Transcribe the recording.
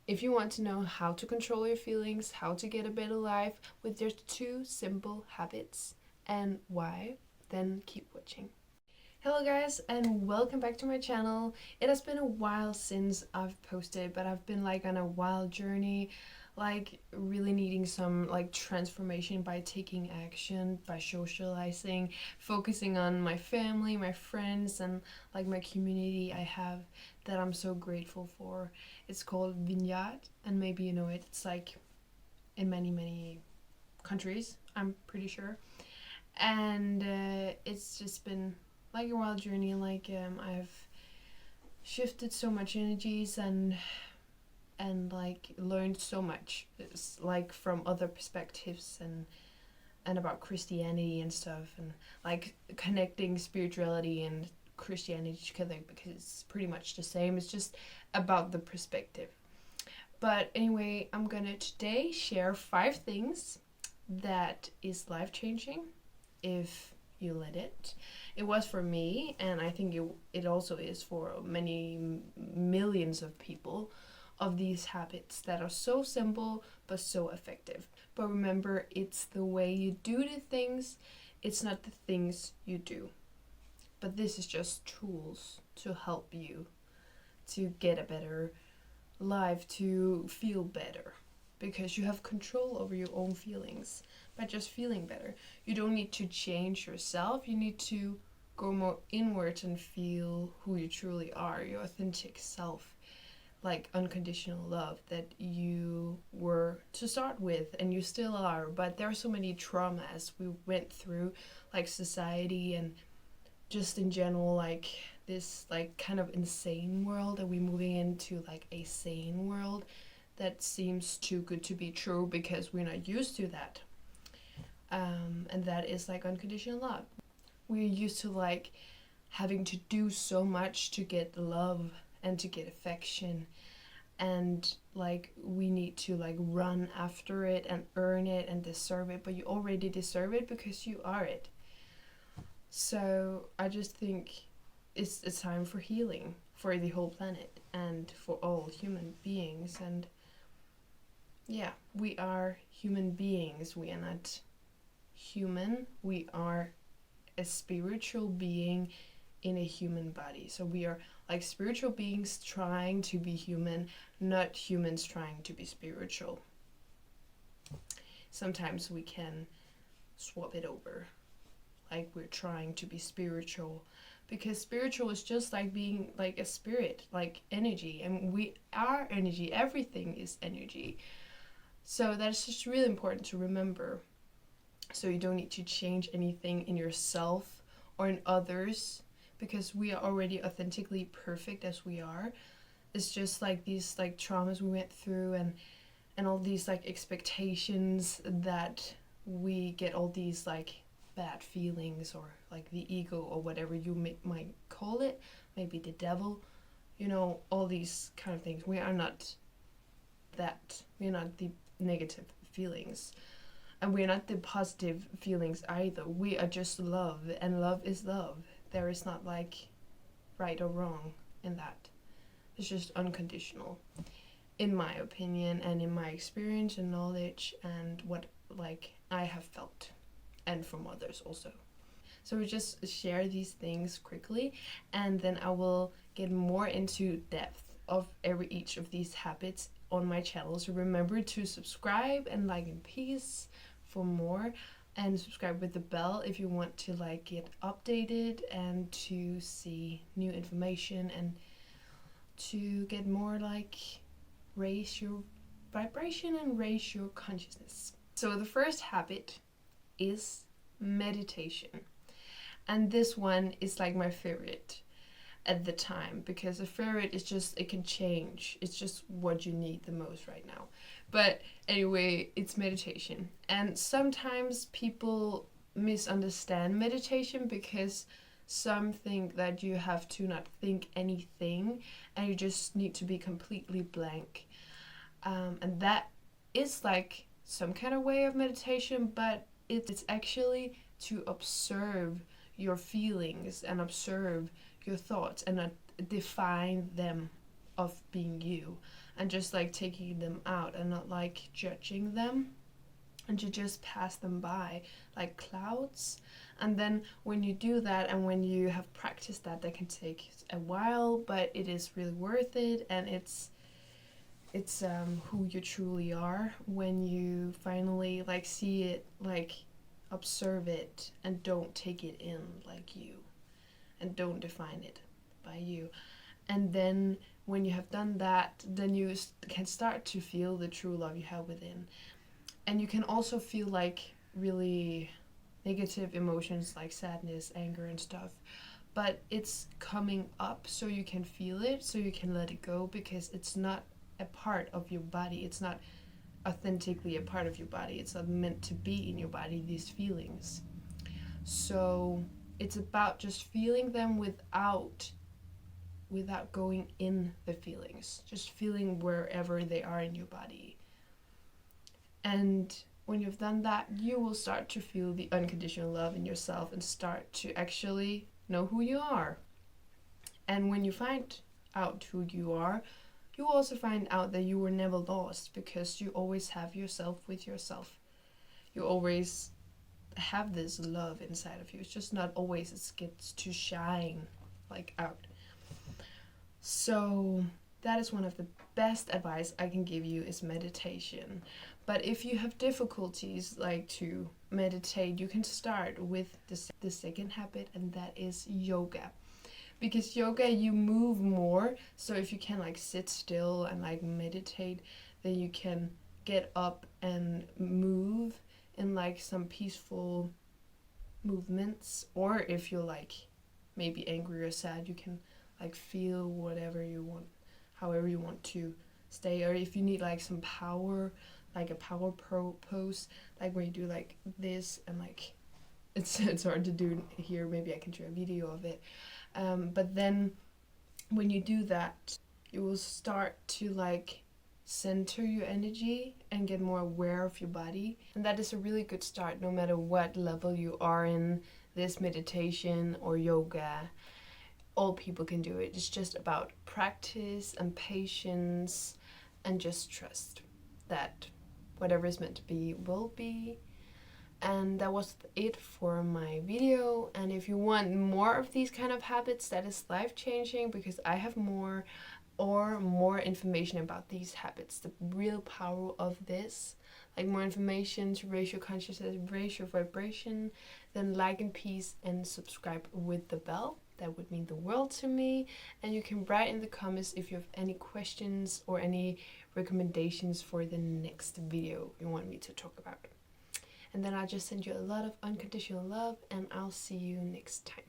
If you want to know how to control your feelings, how to get a better life with just 2 simple habits and why, then keep watching. Hello guys and welcome back to my channel. It has been a while since I've posted, but I've been like on a wild journey, like really needing some like transformation by taking action, by socializing, focusing on my family, my friends, and like my community I have that I'm so grateful for. It's called Vineyard, and maybe you know it. It's like in many countries, I'm pretty sure. And it's just been like a wild journey. Like I've shifted so much energies and like learned so much. It's like from other perspectives and about Christianity and stuff, and like connecting spirituality and Christianity together because it's pretty much the same. It's just about the perspective. But anyway, I'm gonna today share 5 things that is life-changing if you let it. It was for me, and I think it also is for many millions of people, of these habits that are so simple but so effective. But remember, it's the way you do the things, it's not the things you do. But this is just tools to help you to get a better life, to feel better, because you have control over your own feelings by just feeling better. You don't need to change yourself, you need to go more inward and feel who you truly are, your authentic self, like unconditional love that you were to start with and you still are. But there are so many traumas we went through, like society and just in general, like this like kind of insane world, and we're moving into like a sane world that seems too good to be true because we're not used to that. And that is like unconditional love. We're used to like having to do so much to get love and to get affection, and like we need to like run after it and earn it and deserve it, but you already deserve it because you are it. So I just think it's a time for healing for the whole planet and for all human beings. And yeah, we are human beings. We are not human. We are a spiritual being in a human body. So we are like spiritual beings trying to be human, not humans trying to be spiritual. Sometimes we can swap it over, like we're trying to be spiritual, because spiritual is just like being like a spirit, like energy, and we are energy. Everything is energy. So that's just really important to remember. So you don't need to change anything in yourself or in others, because we are already authentically perfect as we are. It's just like these like traumas we went through and all these like expectations that we get all these like bad feelings, or like the ego, or whatever you might call it, maybe the devil, you know, all these kind of things. We are not that. We're not the negative feelings, and we're not the positive feelings either. We are just love, and love is love. There is not like right or wrong in that. It's just unconditional, in my opinion and in my experience and knowledge and what like I have felt, and from others also. So we just share these things quickly, and then I will get more into depth of each of these habits on my channel. So remember to subscribe and like and peace for more, and subscribe with the bell if you want to like get updated and to see new information and to get more like raise your vibration and raise your consciousness. So the first habit is meditation, and this one is like my favorite at the time, because a favorite is just, it can change, it's just what you need the most right now. But anyway, it's meditation, and sometimes people misunderstand meditation because some think that you have to not think anything and you just need to be completely blank, and that is like some kind of way of meditation, but it's actually to observe your feelings and observe your thoughts and not define them of being you, and just like taking them out and not like judging them, and you just pass them by like clouds. And then when you do that, and when you have practiced that, that can take a while, but it is really worth it, and it's who you truly are when you finally like see it, like observe it, and don't take it in like you, and don't define it by you. And then when you have done that, then you can start to feel the true love you have within. And you can also feel like really negative emotions like sadness, anger and stuff, but it's coming up so you can feel it, so you can let it go, because it's not a part of your body. It's not authentically a part of your body. It's not meant to be in your body, these feelings. So it's about just feeling them without going in the feelings, just feeling wherever they are in your body. And when you've done that, you will start to feel the unconditional love in yourself and start to actually know who you are. And when you find out who you are, you will also find out that you were never lost, because you always have yourself with yourself. You always have this love inside of you. It's just not always it gets to shine like out. So that is one of the best advice I can give you, is meditation. But if you have difficulties like to meditate, you can start with the second habit, and that is yoga. Because yoga, you move more, so if you can like sit still and like meditate, then you can get up and move in like some peaceful movements. Or if you're like maybe angry or sad, you can like feel whatever you want, however you want to stay. Or if you need like some power, like a power pose, like where you do like this, and like it's hard to do here, maybe I can show a video of it. But then when you do that, you will start to like center your energy and get more aware of your body. And that is a really good start, no matter what level you are in this meditation or yoga. All people can do it. It's just about practice and patience, and just trust that whatever is meant to be will be. And that was it for my video. And if you want more of these kind of habits that is life-changing, because I have more information about these habits, the real power of this, like more information to raise your consciousness, raise your vibration, then like and peace and subscribe with the bell. That would mean the world to me. And you can write in the comments if you have any questions or any recommendations for the next video you want me to talk about. And then I'll just send you a lot of unconditional love, and I'll see you next time.